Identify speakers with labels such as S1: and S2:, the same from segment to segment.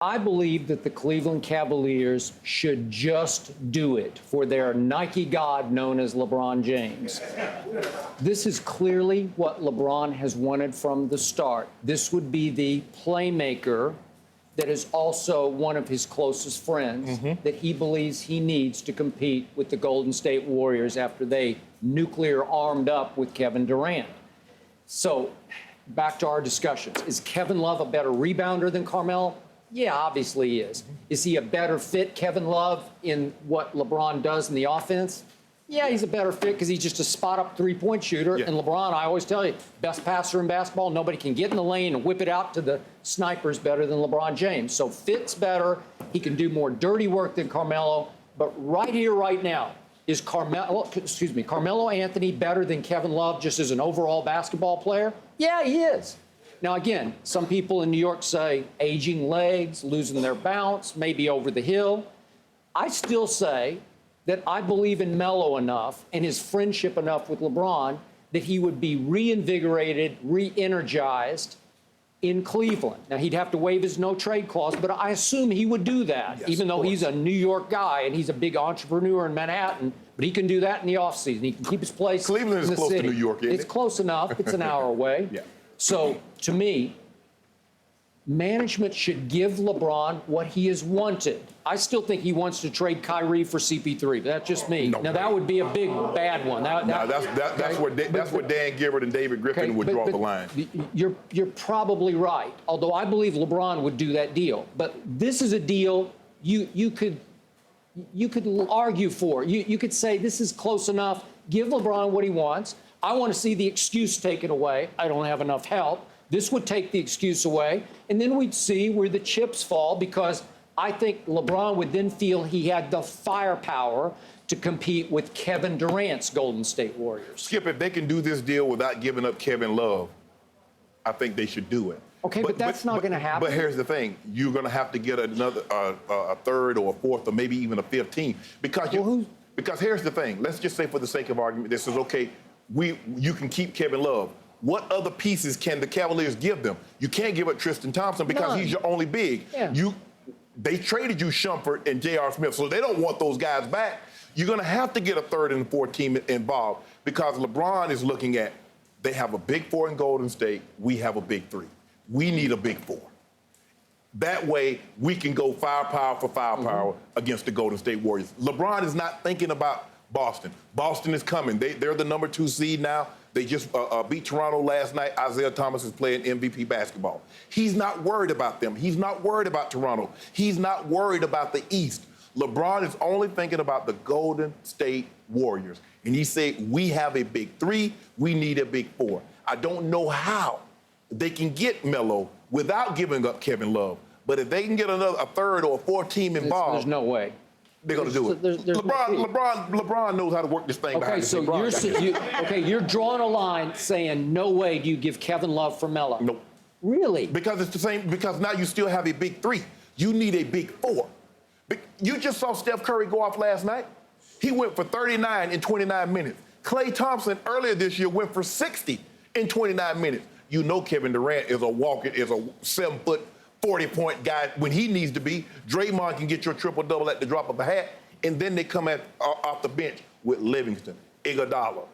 S1: I believe that the Cleveland Cavaliers should just do it for their Nike god known as LeBron James. This is clearly what LeBron has wanted from the start. This would be the playmaker that is also one of his closest friends that he believes he needs to compete with the Golden State Warriors after they nuclear armed up with Kevin Durant. So back to our discussions. Is Kevin Love a better rebounder than Carmelo? Yeah, obviously he is. Is he a better fit, Kevin Love, in what LeBron does in the offense? Yeah, he's a better fit because he's just a spot-up three-point shooter. Yeah. And LeBron, I always tell you, best passer in basketball. Nobody can get in the lane and whip it out to the snipers better than LeBron James. So fit's better. He can do more dirty work than Carmelo. But right here, right now, is Carmelo Anthony better than Kevin Love just as an overall basketball player? Yeah, he is. Now, again, some people in New York say aging legs, losing their bounce, maybe over the hill. I still say that I believe in Melo enough and his friendship enough with LeBron that he would be reinvigorated, re-energized in Cleveland. Now, he'd have to waive his no-trade clause, but I assume he would do that, yes, even though he's a New York guy and he's a big entrepreneur in Manhattan. But he can do that in the offseason. He can keep his place
S2: Cleveland
S1: in the
S2: close
S1: city.
S2: to New York, isn't it?
S1: It's close enough. It's an hour away.
S2: Yeah.
S1: So, to me, management should give LeBron what he has wanted. I still think he wants to trade Kyrie for CP3, but that's just me.
S2: No,
S1: now, that would be a big, bad one.
S2: That's where Dan Gilbert and David Griffin would draw the line.
S1: You're probably right, although I believe LeBron would do that deal. But this is a deal you could argue for. You could say this is close enough. Give LeBron what he wants. I want to see the excuse taken away. I don't have enough help. This would take the excuse away, and then we'd see where the chips fall, because I think LeBron would then feel he had the firepower to compete with Kevin Durant's Golden State Warriors.
S2: Skip, if they can do this deal without giving up Kevin Love, I think they should do it.
S1: Okay, but that's not going to happen.
S2: But here's the thing. You're going to have to get another a third or a fourth or maybe even a fifth team. Because here's the thing. Let's just say, for the sake of argument, this is okay. You can keep Kevin Love. What other pieces can the Cavaliers give them? You can't give up Tristan Thompson because he's your only big. Yeah. They traded you Shumpert and J.R. Smith, so they don't want those guys back. You're going to have to get a third and fourth team involved, because LeBron is looking at, they have a big four in Golden State, we have a big three. We need a big four. That way, we can go firepower for firepower against the Golden State Warriors. LeBron is not thinking about Boston. Boston is coming. They're the number 2 seed now. They just beat Toronto last night. Isaiah Thomas is playing MVP basketball. He's not worried about them. He's not worried about Toronto. He's not worried about the East. LeBron is only thinking about the Golden State Warriors. And he said, we have a big three. We need a big four. I don't know how they can get Melo without giving up Kevin Love. But if they can get a third or a fourth team involved,
S1: there's no way.
S2: They're going to do it. LeBron knows how to work this thing behind the scenes.
S1: So you're drawing a line saying no way do you give Kevin Love for Melo.
S2: Nope.
S1: Really?
S2: Because it's the same. Because now you still have a big three. You need a big four. You just saw Steph Curry go off last night. He went for 39 in 29 minutes. Klay Thompson earlier this year went for 60 in 29 minutes. You know Kevin Durant is a 7-foot, 40-point guy when he needs to be. Draymond can get your triple-double at the drop of a hat. And then they come off the bench with Livingston, Iguodala,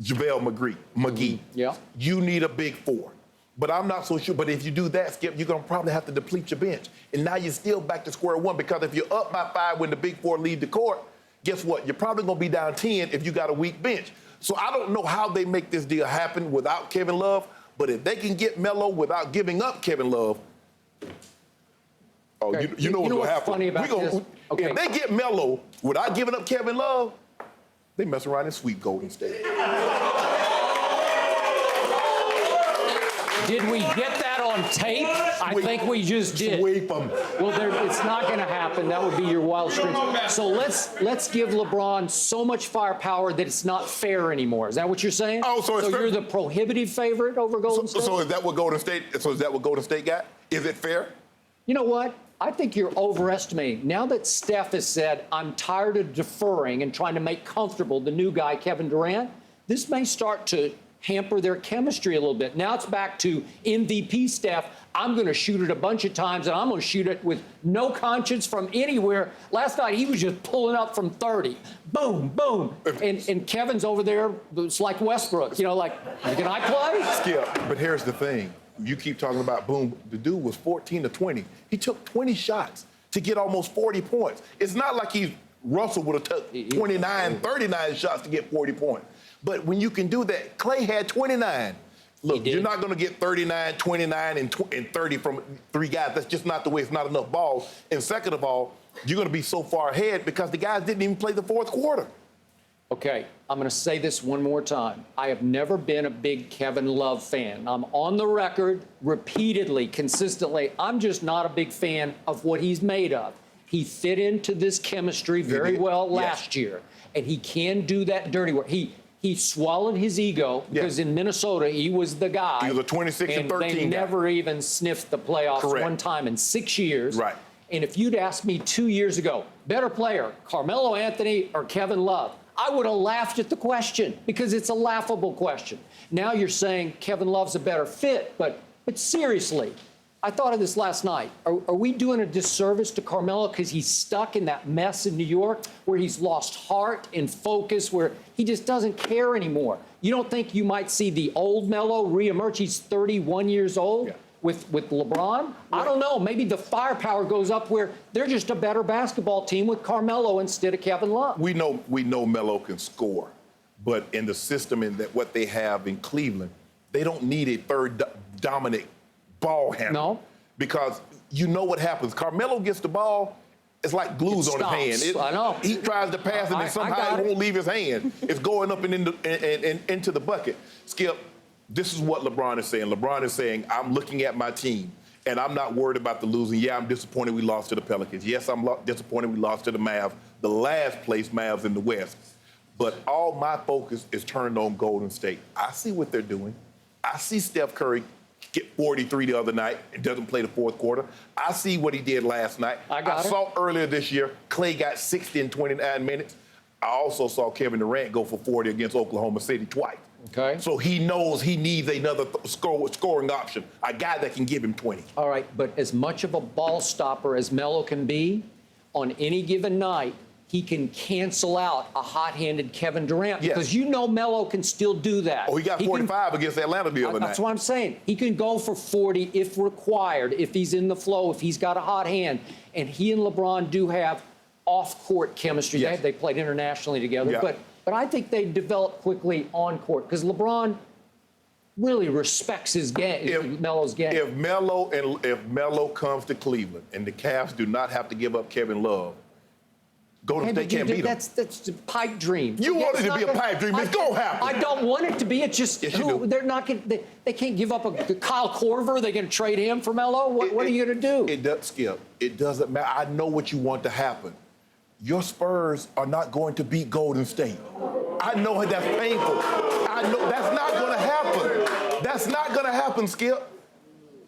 S2: JaVale McGee.
S1: Yeah.
S2: You need a big four. But I'm not so sure. But if you do that, Skip, you're going to probably have to deplete your bench. And now you're still back to square one, because if you're up by 5 when the big four leave the court, guess what? You're probably going to be down 10 if you got a weak bench. So I don't know how they make this deal happen without Kevin Love. But if they can get Melo without giving up Kevin Love, you know what's going to happen.
S1: Funny about this? Okay.
S2: If they get Melo without giving up Kevin Love, they mess around and sweep Golden State.
S1: Did we get that on tape? I think we just did.
S2: Sweep them.
S1: Well, it's not going to happen. That would be your wild stretch. So let's give LeBron so much firepower that it's not fair anymore. Is that what you're saying?
S2: Oh, so
S1: you're the prohibitive favorite over Golden State?
S2: So is that what Golden State? So is that what Golden State got? Is it fair?
S1: You know what? I think you're overestimating. Now that Steph has said, I'm tired of deferring and trying to make comfortable the new guy, Kevin Durant, this may start to hamper their chemistry a little bit. Now it's back to MVP Steph. I'm going to shoot it a bunch of times, and I'm going to shoot it with no conscience from anywhere. Last night, he was just pulling up from 30. Boom, boom. And Kevin's over there. It's like Westbrook, you know, like, can I play?
S2: Skip, but here's the thing. You keep talking about boom. The dude was 14 to 20. He took 20 shots to get almost 40 points. It's not like Russell would have took 29, 39 shots to get 40 points. But when you can do that, Clay had 29. Look, you're not going to get 39, 29, and 30 from three guys. That's just not the way. It's not enough balls. And second of all, you're going to be so far ahead because the guys didn't even play the fourth quarter.
S1: Okay, I'm going to say this one more time. I have never been a big Kevin Love fan. I'm on the record repeatedly, consistently. I'm just not a big fan of what he's made of. He fit into this chemistry very well last year, and he can do that dirty work. He swallowed his ego because in Minnesota, he was the guy.
S2: He was a 26 and 13
S1: they
S2: guy.
S1: never even sniffed the playoffs one time in 6 years.
S2: Right.
S1: And if you'd asked me 2 years ago, better player, Carmelo Anthony or Kevin Love, I would have laughed at the question because it's a laughable question. Now you're saying Kevin Love's a better fit, but seriously, I thought of this last night. Are we doing a disservice to Carmelo because he's stuck in that mess in New York where he's lost heart and focus, where he just doesn't care anymore? You don't think you might see the old Melo reemerge? He's 31 years old with LeBron? I don't know. Maybe the firepower goes up where they're just a better basketball team with Carmelo instead of Kevin Love.
S2: We know Melo can score, but in the system and that what they have in Cleveland, they don't need a third dominant ball handler.
S1: No.
S2: Because you know what happens. Carmelo gets the ball, it's like glues on his hand.
S1: I know.
S2: He tries to pass it, and somehow it won't leave his hand. It's going up and into the bucket. Skip, this is what LeBron is saying. LeBron is saying, I'm looking at my team, and I'm not worried about the losing. Yeah, I'm disappointed we lost to the Pelicans. Yes, I'm disappointed we lost to the Mavs, the last place Mavs in the West. But all my focus is turned on Golden State. I see what they're doing. I see Steph Curry get 43 the other night and doesn't play the fourth quarter. I see what he did last night. I saw earlier this year, Clay got 60 in 29 minutes. I also saw Kevin Durant go for 40 against Oklahoma City twice.
S1: Okay.
S2: So he knows he needs another scoring option, a guy that can give him 20.
S1: All right, but as much of a ball stopper as Melo can be, on any given night, he can cancel out a hot-handed Kevin Durant because you know Melo can still do that.
S2: Oh, he got 45 against Atlanta the other night.
S1: That's what I'm saying. He can go for 40 if required, if he's in the flow, if he's got a hot hand. And he and LeBron do have off-court chemistry.
S2: Yes.
S1: They played internationally together. But I think they develop quickly on court because LeBron really respects his game, Melo's game.
S2: If Melo comes to Cleveland and the Cavs do not have to give up Kevin Love, Golden State can't beat them.
S1: That's a pipe dream.
S2: You want it to be a pipe dream. It's going to happen.
S1: I don't want it to be. It's just they're not going. They can't give up a Kyle Korver. They're going to trade him for Melo. What are you going to do?
S2: It does, Skip. It doesn't matter. I know what you want to happen. Your Spurs are not going to beat Golden State. I know that's painful. I know that's not going to happen. That's not going to happen, Skip.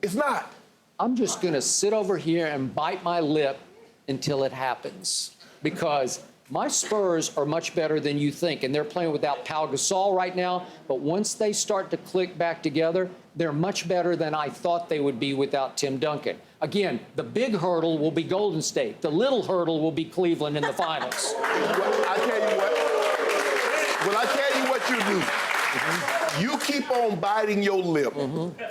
S2: It's not.
S1: I'm just going to sit over here and bite my lip until it happens. Because my Spurs are much better than you think, and they're playing without Pau Gasol right now. But once they start to click back together, they're much better than I thought they would be without Tim Duncan. Again, the big hurdle will be Golden State. The little hurdle will be Cleveland in the finals.
S2: Well, I tell you what you do. You keep on biting your lip,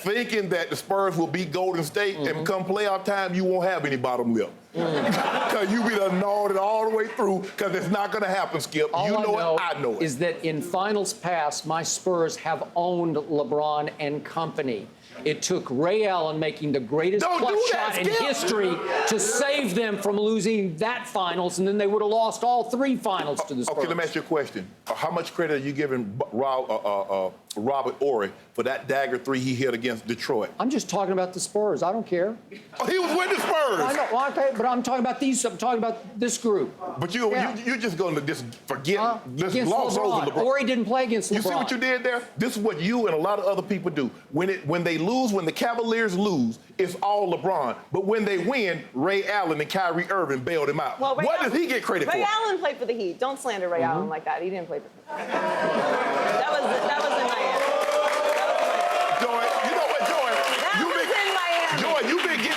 S2: thinking that the Spurs will beat Golden State, and come playoff time, you won't have any bottom lip. Because you be done gnawed it all the way through, because it's not going to happen, Skip.
S1: All
S2: you know it, I know it.
S1: Is that in finals past, my Spurs have owned LeBron and company. It took Ray Allen making the greatest clutch shot in history to save them from losing that finals, and then they would have lost all three finals to the Spurs.
S2: Okay, let me ask you a question. How much credit are you giving Robert Horry for that dagger three he hit against Detroit?
S1: I'm just talking about the Spurs. I don't care.
S2: Oh, he was with the Spurs.
S1: I know, well, okay, but I'm talking about I'm talking about this group.
S2: But you're just going to just forget, just
S1: against
S2: gloss over LeBron.
S1: Horry didn't play against LeBron.
S2: You see what you did there? This is what you and a lot of other people do. When they lose, when the Cavaliers lose, it's all LeBron. But when they win, Ray Allen and Kyrie Irving bailed him out.
S3: Well,
S2: what does he get credit for?
S3: Ray Allen played for the Heat. Don't slander Ray Allen like that. He didn't play for the Heat. That was in Miami.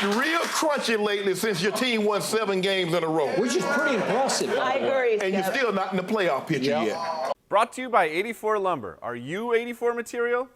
S2: getting real crunchy lately since your team won 7 games in a row.
S1: Which is pretty impressive.
S3: I agree.
S2: And you're still not in the playoff picture yet.
S4: Brought to you by 84 Lumber. Are you 84 material?